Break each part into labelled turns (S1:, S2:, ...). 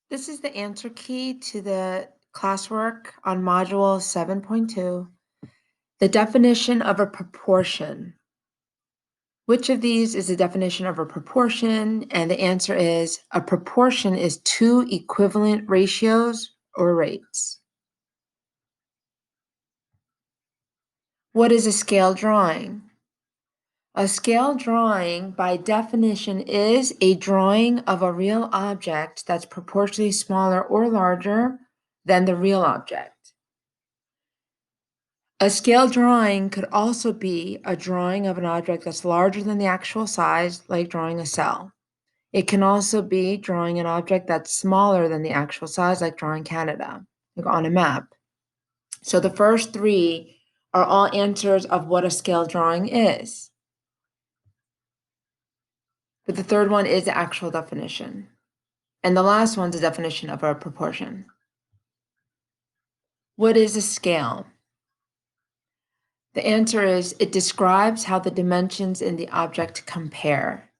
S1: This is the answer key to the classwork on module 7.2. The definition of a proportion. Which of these is the definition of a proportion? And the answer is a proportion is two equivalent ratios or rates. What is a scale drawing? A scale drawing, by definition, is a drawing of a real object that's proportionally smaller or larger than the real object. A scale drawing could also be a drawing of an object that's larger than the actual size, like drawing a cell. It can also be drawing an object that's smaller than the actual size, like drawing Canada, like on a map. So the first three are all answers of what a scale drawing is. But the third one is the actual definition. And the last one's a definition of a proportion. What is a scale? The answer is it describes how the dimensions in the object compare.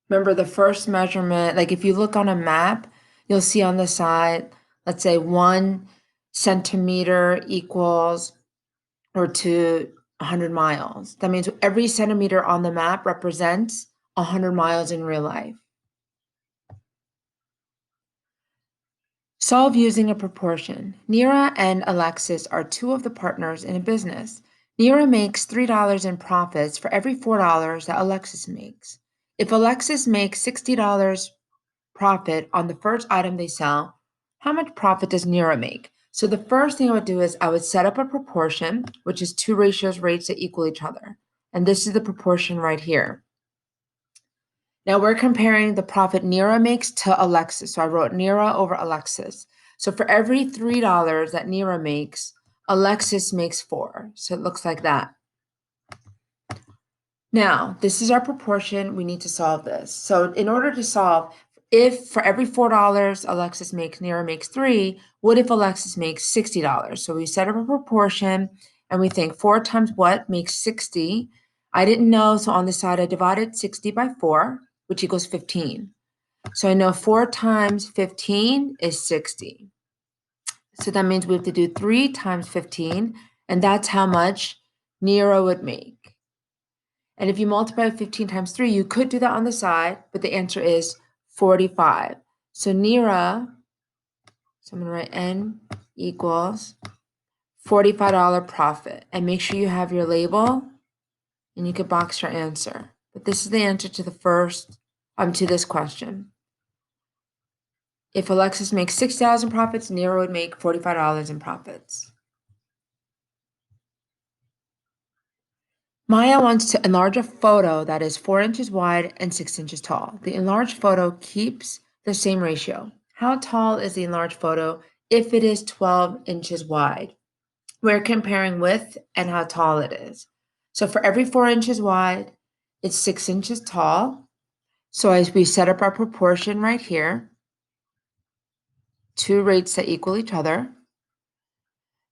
S1: Remember the first measurement, like if you look on a map, you'll see on the side, let's say 1 centimeter equals or to 100 miles. That means every centimeter on the map represents 100 miles in real life. Solve using a proportion. Neera and Alexis are two of the partners in a business. Neera makes $3 in profits for every $4 that Alexis makes. If Alexis makes $60 profit on the first item they sell, how much profit does Neera make? So the first thing I would do is I would set up a proportion, which is two ratios rates that equal each other. And this is the proportion right here. Now we're comparing the profit Neera makes to Alexis. So I wrote Neera over Alexis. So for every $3 that Neera makes, Alexis makes 4. So it looks like that. Now, this is our proportion. We need to solve this. So in order to solve, if for every $4 Alexis makes, Neera makes 3, what if Alexis makes $60? So we set up a proportion and we think 4 times what makes 60. I didn't know, so on the side I divided 60 by 4, which equals 15. So I know 4 times 15 is 60. So that means we have to do 3 times 15, and that's how much Neera would make. And if you multiply 15 times 3, you could do that on the side, but the answer is 45. So Neera, so I'm going to write N equals $45 profit. And make sure you have your label, and you can box your answer. But this is the answer to the to this question. If Alexis makes $6,000 in profits, Neera would make $45 in profits. Maya wants to enlarge a photo that is 4 inches wide and 6 inches tall. The enlarged photo keeps the same ratio. How tall is the enlarged photo if it is 12 inches wide? We're comparing width and how tall it is. So for every 4 inches wide, it's 6 inches tall. So as we set up our proportion right here, two rates that equal each other.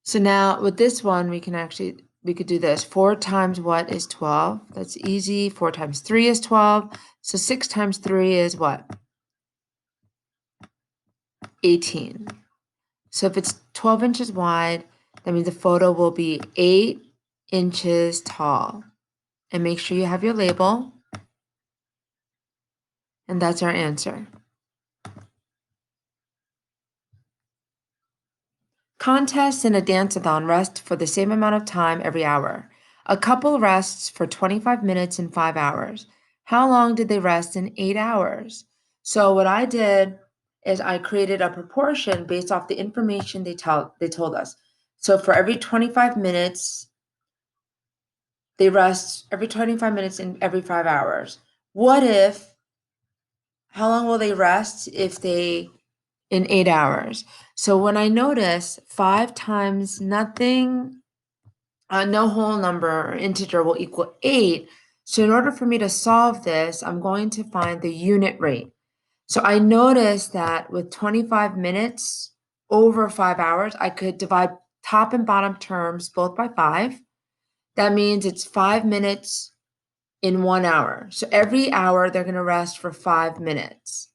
S1: So now with this one, we could do this. 4 times what is 12? That's easy. 4 times 3 is 12. So 6 times 3 is what? 18. So if it's 12 inches wide, that means the photo will be 8 inches tall. And make sure you have your label. And that's our answer. Contests in a dance-a-thon rest for the same amount of time every hour. A couple rests for 25 minutes in 5 hours. How long did they rest in 8 hours? So what I did is I created a proportion based off the information they told us. So for every 25 minutes, they rest every 25 minutes in every 5 hours. How long will they rest if they in 8 hours? So when I notice 5 times nothing, no whole number or integer will equal 8. So in order for me to solve this, I'm going to find the unit rate. So I noticed that with 25 minutes over 5 hours, I could divide top and bottom terms both by 5. That means it's 5 minutes in 1 hour. So every hour they're going to rest for 5 minutes.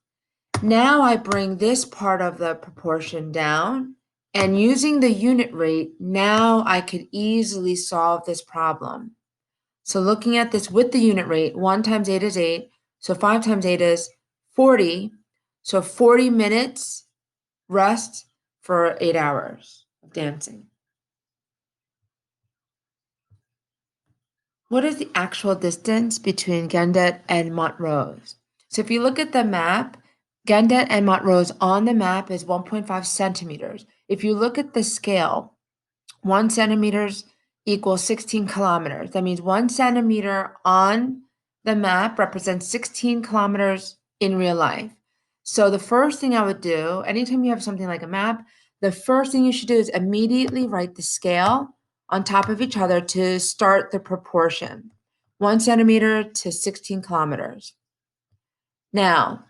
S1: Now I bring this part of the proportion down, and using the unit rate, now I could easily solve this problem. So looking at this with the unit rate, 1 times 8 is 8, so 5 times 8 is 40. So 40 minutes rest for 8 hours of dancing. What is the actual distance between Gandet and Montrose? So if you look at the map, Gandet and Montrose on the map is 1.5 centimeters. If you look at the scale, 1 centimeters equals 16 kilometers. That means 1 centimeter on the map represents 16 kilometers in real life. So the first thing I would do, anytime you have something like a map, the first thing you should do is immediately write the scale on top of each other to start the proportion. 1 centimeter to 16 kilometers. Now,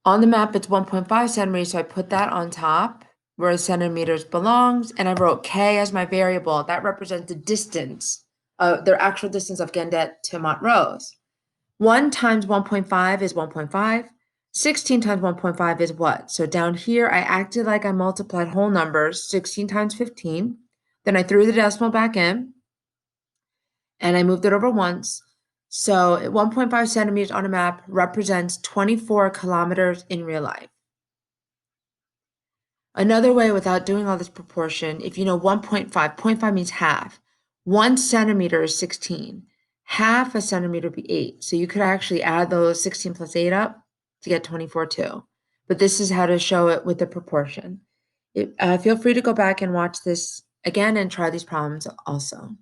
S1: on the map, it's 1.5 centimeters, so I put that on top where centimeters belongs, and I wrote K as my variable. That represents the distance, their actual distance of Gandet to Montrose. 1 times 1.5 is 1.5. 16 times 1.5 is what? So down here, I acted like I multiplied whole numbers, 16 times 15. Then I threw the decimal back in, and I moved it over once. So 1.5 centimeters on a map represents 24 kilometers in real life. Another way without doing all this proportion, if you know 1.5, 0.5 means half. 1 centimeter is 16. Half a centimeter would be 8. So you could actually add those 16 plus 8 up to get 24 too. But this is how to show it with the proportion. Feel free to go back and watch this again and try these problems also.